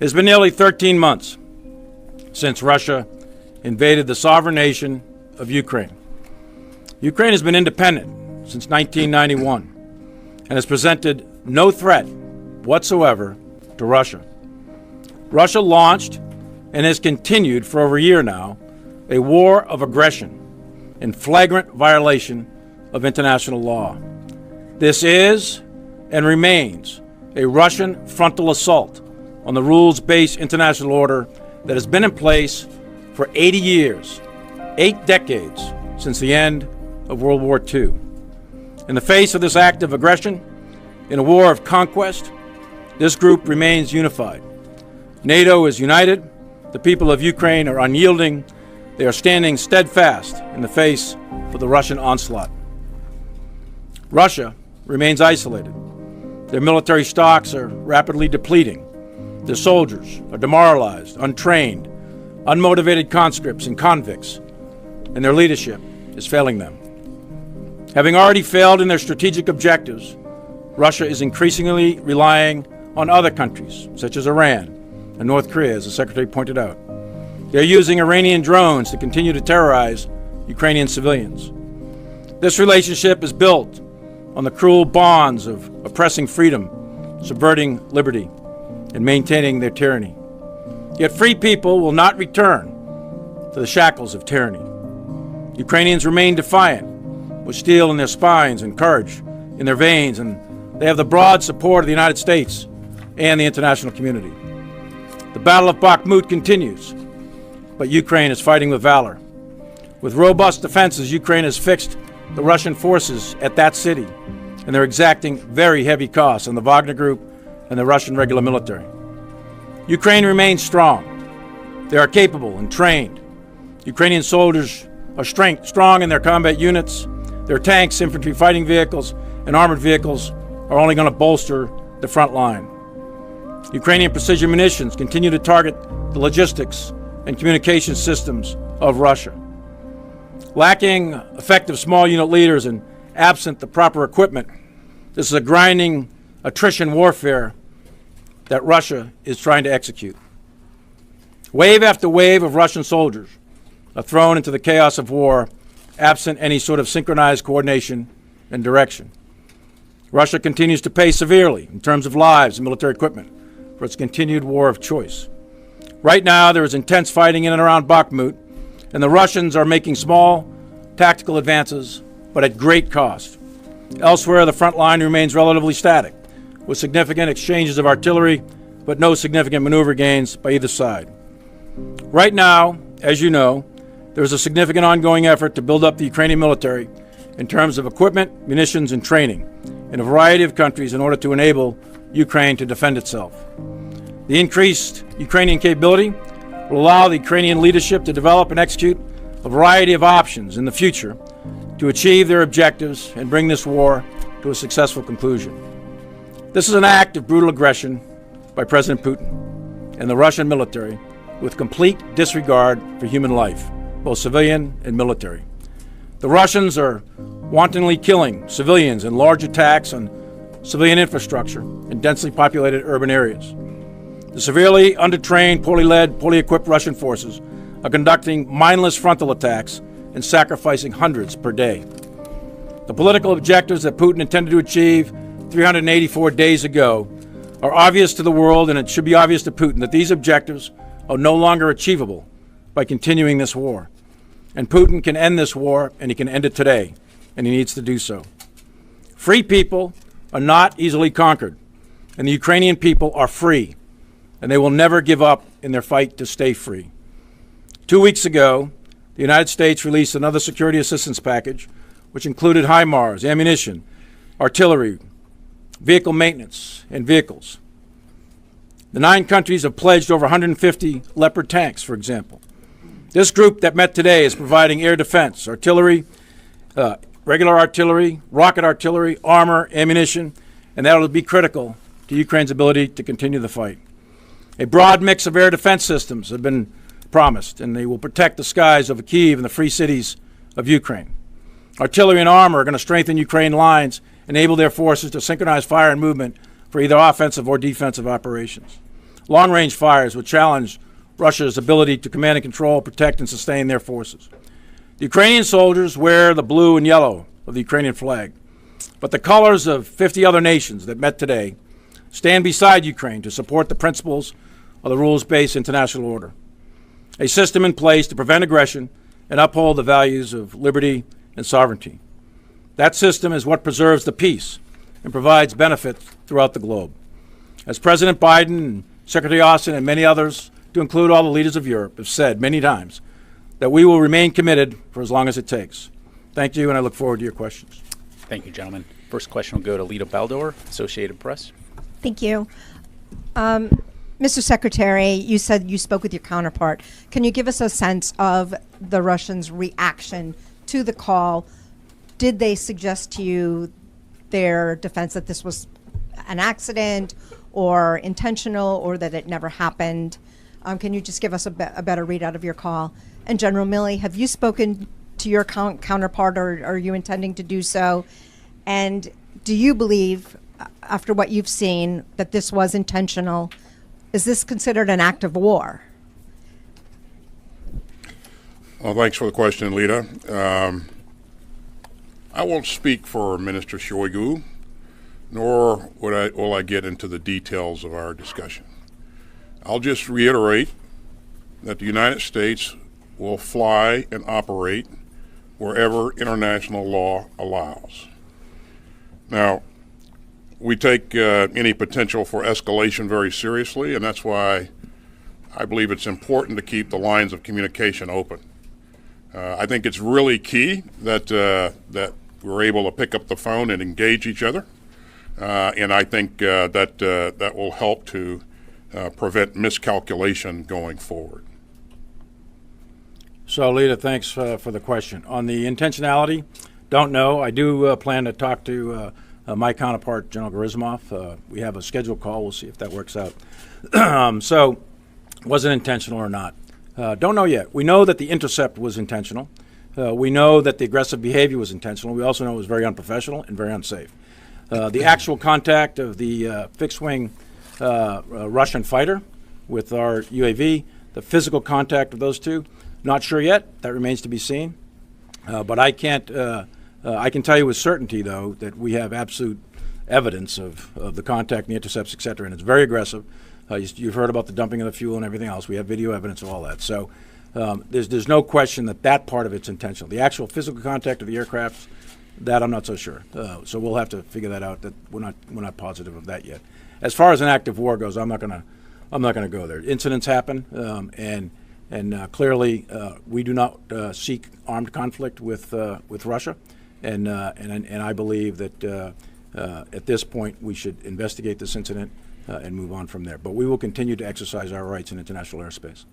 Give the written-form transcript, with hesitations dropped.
It's been nearly 13 months since Russia invaded the sovereign nation of Ukraine. Ukraine has been independent since 1991 and has presented no threat whatsoever to Russia. Russia launched and has continued for over a year now a war of aggression in flagrant violation of international law. This is and remains a Russian frontal assault on the rules-based international order that has been in place for 80 years, 8 decades since the end of World War II. In the face of this act of aggression, in a war of conquest, this group remains unified. NATO is united. The people of Ukraine are unyielding. They are standing steadfast in the face of the Russian onslaught. Russia remains isolated. Their military stocks are rapidly depleting. Their soldiers are demoralized, untrained, unmotivated conscripts and convicts, and their leadership is failing them. Having already failed in their strategic objectives, Russia is increasingly relying on other countries, such as Iran and North Korea, as the Secretary pointed out. They're using Iranian drones to continue to terrorize Ukrainian civilians. This relationship is built on the cruel bonds of oppressing freedom, subverting liberty, and maintaining their tyranny. Yet free people will not return to the shackles of tyranny. Ukrainians remain defiant, with steel in their spines and courage in their veins, and they have the broad support of the United States and the international community. The Battle of Bakhmut continues, but Ukraine is fighting with valor. With robust defenses, Ukraine has fixed the Russian forces at that city, and they're exacting very heavy costs on the Wagner Group and the Russian regular military. Ukraine remains strong. They are capable and trained. Ukrainian soldiers are strong in their combat units. Their tanks, infantry fighting vehicles, and armored vehicles are only going to bolster the front line. Ukrainian precision munitions continue to target the logistics and communication systems of Russia. Lacking effective small unit leaders and absent the proper equipment, this is a grinding attrition warfare that Russia is trying to execute. Wave after wave of Russian soldiers are thrown into the chaos of war, absent any sort of synchronized coordination and direction. Russia continues to pay severely in terms of lives and military equipment for its continued war of choice. Right now, there is intense fighting in and around Bakhmut, and the Russians are making small tactical advances, but at great cost. Elsewhere, the front line remains relatively static, with significant exchanges of artillery, but no significant maneuver gains by either side. Right now, as you know, there is a significant ongoing effort to build up the Ukrainian military in terms of equipment, munitions, and training in a variety of countries in order to enable Ukraine to defend itself. The increased Ukrainian capability will allow the Ukrainian leadership to develop and execute a variety of options in the future to achieve their objectives and bring this war to a successful conclusion. This is an act of brutal aggression by President Putin and the Russian military with complete disregard for human life, both civilian and military. The Russians are wantonly killing civilians in large attacks on civilian infrastructure in densely populated urban areas. The severely undertrained, poorly led, poorly equipped Russian forces are conducting mindless frontal attacks and sacrificing hundreds per day. The political objectives that Putin intended to achieve 384 days ago are obvious to the world, and it should be obvious to Putin that these objectives are no longer achievable by continuing this war. And Putin can end this war, and he can end it today, and he needs to do so. Free people are not easily conquered, and the Ukrainian people are free, and they will never give up in their fight to stay free. 2 weeks ago, the United States released another security assistance package, which included HIMARS, ammunition, artillery, vehicle maintenance, and vehicles. The 9 countries have pledged over 150 Leopard tanks, for example. This group that met today is providing air defense, artillery, regular artillery, rocket artillery, armor, ammunition, and that will be critical to Ukraine's ability to continue the fight. A broad mix of air defense systems have been promised, and they will protect the skies over Kyiv and the free cities of Ukraine. Artillery and armor are going to strengthen Ukraine lines, enable their forces to synchronize fire and movement for either offensive or defensive operations. long-range fires would challenge Russia's ability to command and control, protect, and sustain their forces. The Ukrainian soldiers wear the blue and yellow of the Ukrainian flag, but the colors of 50 other nations that met today stand beside Ukraine to support the principles of the rules-based international order, a system in place to prevent aggression and uphold the values of liberty and sovereignty. That system is what preserves the peace and provides benefit throughout the globe. As President Biden and Secretary Austin and many others, to include all the leaders of Europe, have said many times, that we will remain committed for as long as it takes. Thank you, and I look forward to your questions. Thank you, gentlemen. First question will go to Lita Baldor, Associated Press. Thank you. Mr. Secretary, you said you spoke with your counterpart. Can you give us a sense of the Russians' reaction to the call? Did they suggest to you their defense that this was an accident or intentional or that it never happened? Can you just give us a better readout of your call? And General Milley, have you spoken to your counterpart, or are you intending to do so? And do you believe, after what you've seen, that this was intentional? Is this considered an act of war? Well, thanks for the question, Lita. I won't speak for Minister Shoigu, nor will I get into the details of our discussion. I'll just reiterate that the United States will fly and operate wherever international law allows. Now, we take any potential for escalation very seriously, and that's why I believe it's important to keep the lines of communication open. I think it's really key that we're able to pick up the phone and engage each other, and I think that will help to prevent miscalculation going forward. So, Lita, thanks for the question. On the intentionality, don't know. I do plan to talk to my counterpart, General Gerasimov. We have a scheduled call. We'll see if that works out. So, was it intentional or not? Don't know yet. We know that the intercept was intentional. We know that the aggressive behavior was intentional. We also know it was very unprofessional and very unsafe. The actual contact of the fixed-wing Russian fighter with our UAV, the physical contact of those two, not sure yet. That remains to be seen. But I can't. I can tell you with certainty, though, that we have absolute evidence of the contact, and the intercepts, et cetera, and it's very aggressive. You've heard about the dumping of the fuel and everything else. We have video evidence of all that. So there's no question that part of it's intentional. The actual physical contact of the aircraft, that I'm not so sure. So we'll have to figure that out. That we're not positive of that yet. As far as an active war goes, I'm not gonna go there. Incidents happen, and clearly we do not seek armed conflict with Russia, and I believe that at this point we should investigate this incident and move on from there. But we will continue to exercise our rights in international airspace.